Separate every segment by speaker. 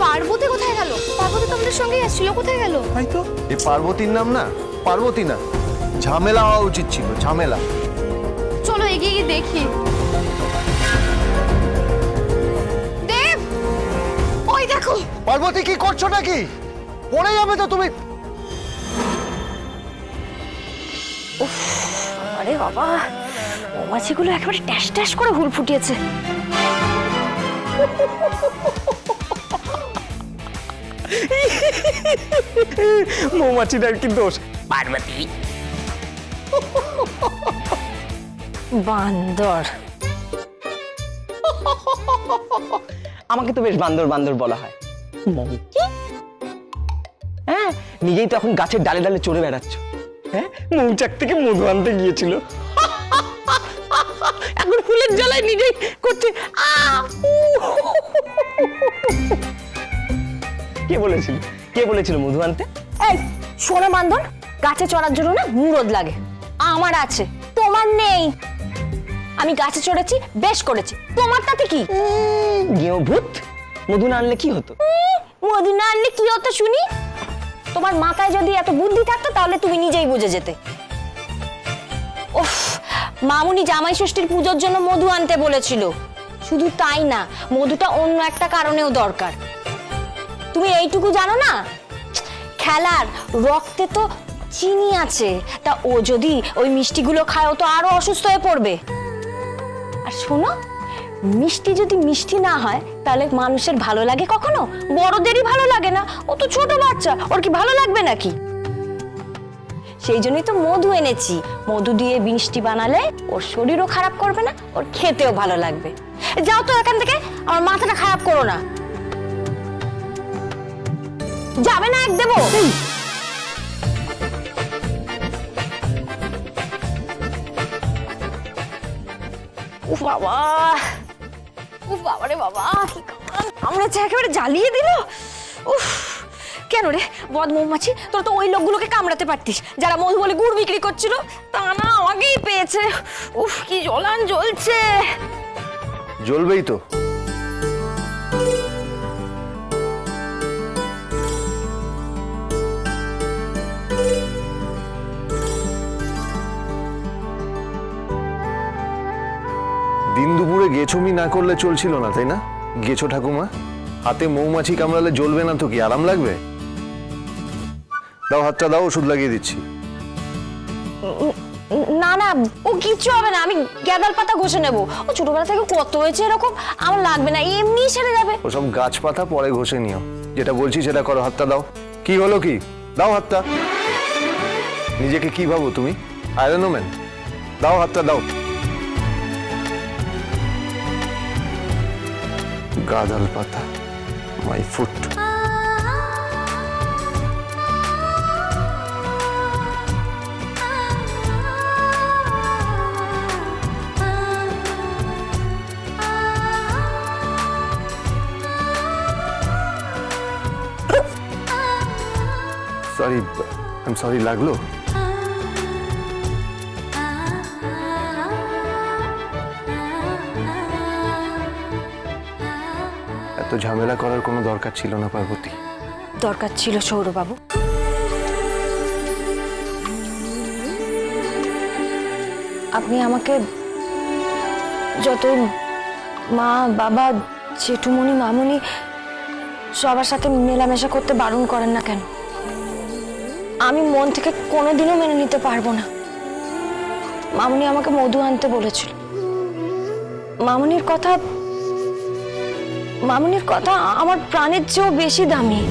Speaker 1: পার্বতী কোথায় গেল? পার্বতী তো আমাদের সঙ্গেই আসছিল, কোথায় গেল?
Speaker 2: তাই তো, এই পার্বতীর নাম না পার্বতী না, ঝামেলা হওয়া উচিত ছিল, ঝামেলা।
Speaker 1: চলো এগিয়ে গিয়ে দেখি। দেব, ওই দেখো।
Speaker 2: পার্বতী কি করছো নাকি? পড়ে যাবে তো তুমি।
Speaker 1: আরে বাবা, মৌমাছিগুলো একেবারে ট্যাস ট্যাস করে হুল ফুটিয়েছে।
Speaker 3: মৌমাছিটার কি দোষ? পার্বতী
Speaker 1: বান্দর।
Speaker 3: আমাকে তো বেশ বান্দর বান্দর বলা হয়। মৌকি? হ্যাঁ, নিজেই তো এখন গাছের ডালে ডালে চড়ে বেড়াচ্ছ। হ্যাঁ, মৌচাক থেকে মধু আনতে গিয়েছিল, এখন ফুলের জ্বালায় নিজেই করছে। কে বলেছিল মধু আনতে?
Speaker 1: এই শোনো বান্দর, গাছে চড়ার জন্য না মুরদ লাগে, আমার আছে, তোমার নেই। আমি গাছে চড়েছি, বেশ করেছি, তোমার তাতে কি?
Speaker 3: গেঁয়ো ভূত, মধু না আনলে কি হতো?
Speaker 1: মধু না আনলে কি হতো শুনি? তোমার মাথায় যদি এত বুদ্ধি থাকতো তাহলে তুমি নিজেই বুঝে যেতে। উফ, মামুনি জামাই ষষ্ঠীর পুজোর জন্য মধু আনতে বলেছিল। শুধু তাই না, মধুটা অন্য একটা কারণেও দরকার। তুমি এইটুকু জানো না, খেলার রক্তে তো চিনি আছে, তা ও যদি ওই মিষ্টিগুলো খায় ও তো আরো অসুস্থ হয়ে পড়বে। আর শোনো, মিষ্টি যদি মিষ্টি না হয় তাহলে মানুষের ভালো লাগে কখনো? বড়দেরই ভালো লাগে না, ও তো ছোট বাচ্চা, ওর কি ভালো লাগবে নাকি? সেই জন্যই তো মধু এনেছি। মধু দিয়ে মিষ্টি বানালে ওর শরীরও খারাপ করবে না, ওর খেতেও ভালো লাগবে। যাও তো এখান থেকে, আমার মাথাটা খারাপ করো না। যাবে না এক দেবো? উফ বাবা, উফ বাবা রে বাবা, কি কামড়েছে, একেবারে জ্বালিয়ে দিল। উফ, কেন রে বদ মৌমাছি, তোর তো ওই লোকগুলোকে কামড়াতে পারতিস যারা মধু বলে গুড় বিক্রি করছিল, তা না আমাকেই পেয়েছে। উফ, কি জ্বলান জ্বলছে।
Speaker 2: জ্বলবেই তো। দিন দুপুরে গেছুমি না করলে চলছিল না, তাই না? গেছো ঠাকুমা, হাতে মৌমাছি কামড়ালে জ্বলবে না তো কি আরাম লাগবে? দাও হাতটা দাও, ওষুধ লাগিয়ে দিচ্ছি।
Speaker 1: না না, ও কিচ্ছু হবে না, আমি গ্যাদাল পাতা ঘষে নেবো। ও ছোটবেলা থেকে কত হয়েছে এরকম, আমার লাগবে না, এমনি সেরে যাবে।
Speaker 2: ওসব গাছপাতা পরে ঘষে নিও, যেটা বলছি সেটা করো। হাতটা দাও। কি হলো কি? দাও হাতটা। নিজেকে কি ভাবো তুমি, আয়রন ম্যান? দাও হাতটা দাও। গাদাল পাতা, my foot. Sorry, I am sorry, লাগলো? এত ঝামেলা করার কোনো দরকার ছিল না পার্বতী।
Speaker 1: দরকার ছিল সৌরবাবু। আপনি আমাকে যত মা বাবা জেঠুমনি মামুনি সবার সাথে মেলামেশা করতে বারণ করেন না কেন, আমি মন থেকে কোনোদিনও মেনে নিতে পারবো না। মামুনি আমাকে মধু আনতে বলেছিল। মামুনির কথা আমার প্রাণের চেয়েও বেশি দামি।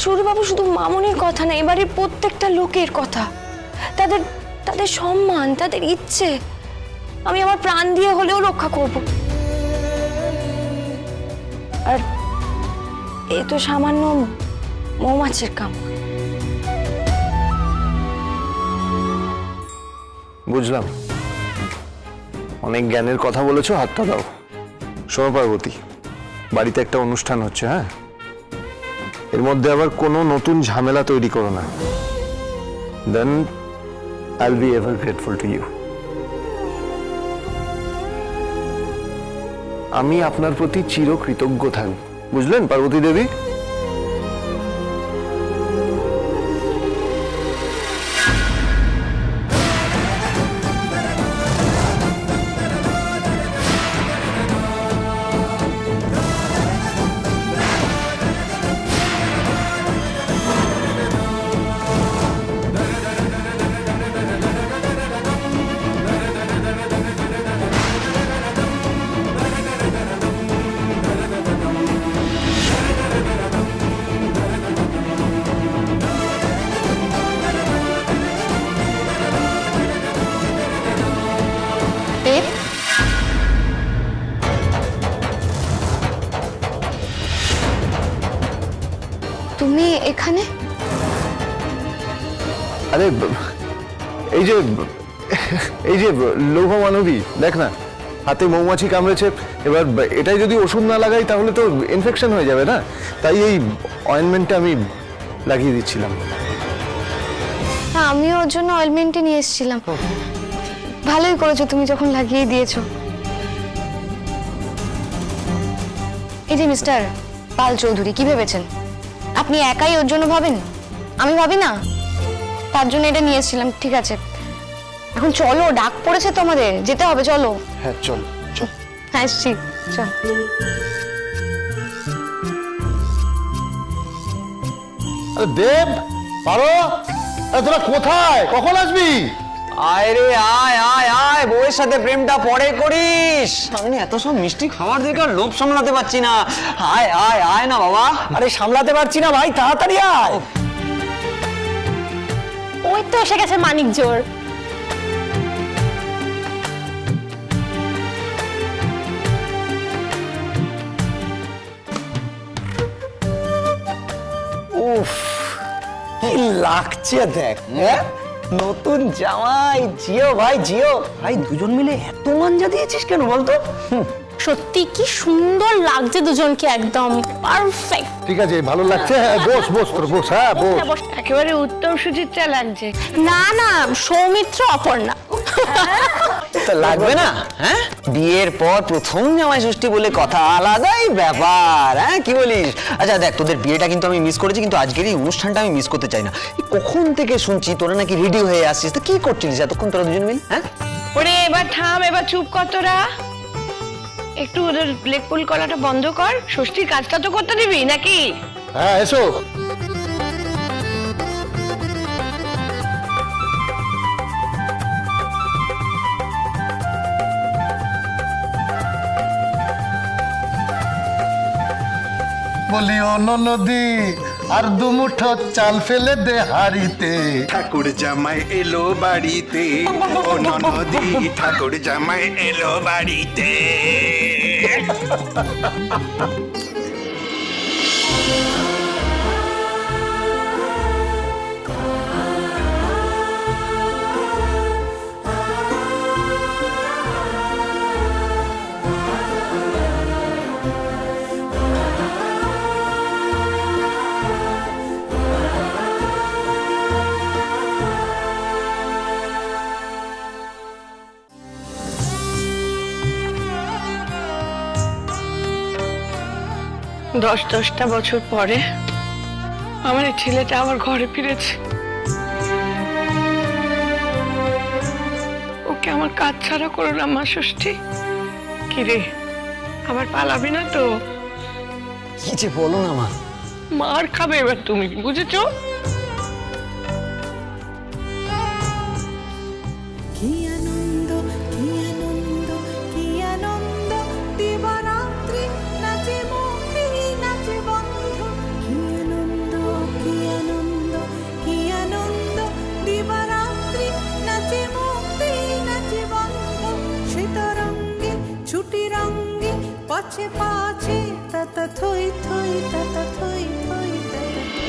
Speaker 1: সৌরবাবু, শুধু মামুনির কথা না, এবারে প্রত্যেকটা লোকের কথা, তাদের সম্মান, তাদের ইচ্ছে আমি আমার প্রাণ দিয়ে হলেও রক্ষা করব। আর এ তো সামান্য মৌমাছির কাম।
Speaker 2: বুঝলাম, অনেক জ্ঞানের কথা বলেছো, হাতটা দাও। শোনো পার্বতী, বাড়িতে একটা অনুষ্ঠান হচ্ছে, হ্যাঁ? এর মধ্যে আবার কোনো নতুন ঝামেলা তৈরি করো না। Then I will be ever grateful to you. আমি আপনার প্রতি চিরকৃতজ্ঞ থাকব। বুঝলেন পার্বতী দেবী?
Speaker 1: দেব, তুমি এখানে?
Speaker 2: আরে এই যে লৌহ মানবী, দেখ না হাতে মৌমাছি কামড়েছে। এবার এটাই যদি ওষুধ না লাগাই তাহলে তো ইনফেকশন হয়ে যাবে না, তাই এই অয়েনমেন্টটা আমি লাগিয়ে দিচ্ছিলাম।
Speaker 4: হ্যাঁ, আমিও ওর জন্য অয়েলমেন্টই নিয়ে এসেছিলাম। ভালোই করেছো তুমি যখন লাগিয়ে দিয়েছো। এই যে মিস্টার পাল চৌধুরী, কি ভেবেছেন আপনি একাই ওর জন্য ভাবেন? আমি ভাবি না, তার জন্য এটা নিয়ে এসেছিলাম। ঠিক আছে, এখন চলো, ডাক পড়েছে তো, আমাদের যেতে হবে, চলো।
Speaker 2: হ্যাঁ চল চল।
Speaker 4: হ্যাঁ এসছি, চল।
Speaker 2: আরে দেব, পারো, তোরা কোথায়, কখন আসবি?
Speaker 3: আয় রে আয় আয় আয়, বউয়ের সাথে প্রেমটা পরে করিস। আমি এত সব মিষ্টি খাবার দেখে আর লোভ সামলাতে পারছি না। আয় আয় আয় না বাবা।
Speaker 5: আরে সামলাতে পারছি না ভাই, তাড়াতাড়ি আয়।
Speaker 1: ওই তো এসে গেছে মানিক জোর।
Speaker 5: উফ, কি লাগছে দেখ। হ্যাঁ, নতুন জামাই, জিও ভাই জিও ভাই, দুজন মিলে এত মাঞ্জা দিয়েছিস কেন বলতো?
Speaker 1: সত্যি কি সুন্দর লাগছে দুজনকে, একদম পারফেক্ট।
Speaker 2: ঠিক আছে, ভালো লাগছে। হ্যাঁ বস বস, তোর বস। হ্যাঁ বস।
Speaker 6: একেবারে উত্তম সুচিত্রা লাগছে।
Speaker 1: না না, সৌমিত্র অপর্ণা।
Speaker 3: তো লাগবে না? হ্যাঁ, বিয়ের পর প্রথম জামাই ষষ্ঠী বলে কথা, আলাদাই ব্যাপার। হ্যাঁ কি বলিস? আচ্ছা দেখ, তোদের বিয়েটা কিন্তু আমি মিস করেছি, কিন্তু আজকের এই অনুষ্ঠানটা আমি মিস করতে চাই না। এই কখন থেকে শুনছি তোরা নাকি রেডি হয়ে আসছিস, তো কি করছিলিস এতক্ষণ তোরা দুজন মিলে? হ্যাঁ,
Speaker 6: ওরে এবার থাম, এবার চুপ কর তোরা। একটু ওদের লেগ পুল করাটা বন্ধ কর। ষষ্ঠীর কাজটা তো করতে দিবি নাকি?
Speaker 2: হ্যাঁ এসো।
Speaker 7: বলি ও নদী, আর দুমুঠো চাল ফেলে দে হাড়িতে।
Speaker 8: ঠাকুর জামাই এলো বাড়িতে, ও ননদি ঠাকুর জামাই এলো বাড়িতে।
Speaker 6: দশটা বছর পরে আমার এই ছেলেটা আমার ঘরে ফিরেছে। ওকে আমার কাজ ছাড়া করো না মা ষষ্ঠী। কিরে, আবার পালাবি না তো?
Speaker 3: কি যে বলো না মা।
Speaker 6: মার খাবে এবার তুমি, বুঝেছো?
Speaker 9: কি আনন্দ, কি আনন্দ, কি আনন্দ, দিবারাত্রি নাচে মুক্তি, নাচে বন্ধ। কি আনন্দ, কি আনন্দ, কি আনন্দ, দিবারাত্রি নাচে মুক্তি, নাচে বন্ধ। শীতরঙ্গে ছুটি রঙ্গে পাছে পাছে, তাতা থই থই, তাতা থই থই, তাতা থই।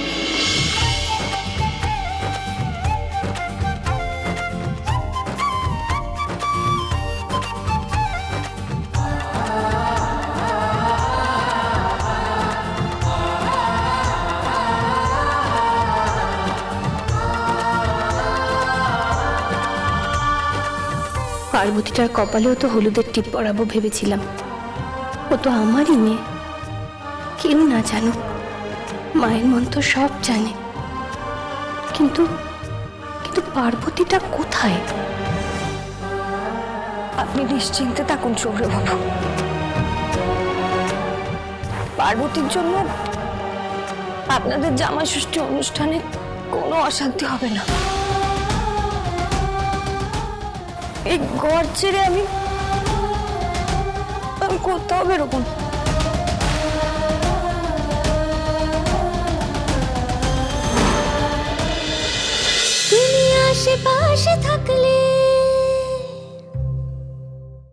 Speaker 4: পার্বতীটার কপালেও তো হলুদের টিপ পরাবো ভেবেছিলাম। ও তো আমারই মেয়ে,
Speaker 10: কেউ না জানুক, মায়ের মন তো সব জানে, কিন্তু কিন্তু পার্বতীটা কোথায়?
Speaker 1: আপনি নিশ্চিন্তে থাকুন সৌরবাবু, পার্বতীর জন্য আপনাদের জামাই ষষ্ঠী অনুষ্ঠানে কোনো অশান্তি হবে না। এই ঘর ছেড়ে আমি কোথাও বেরোবো না।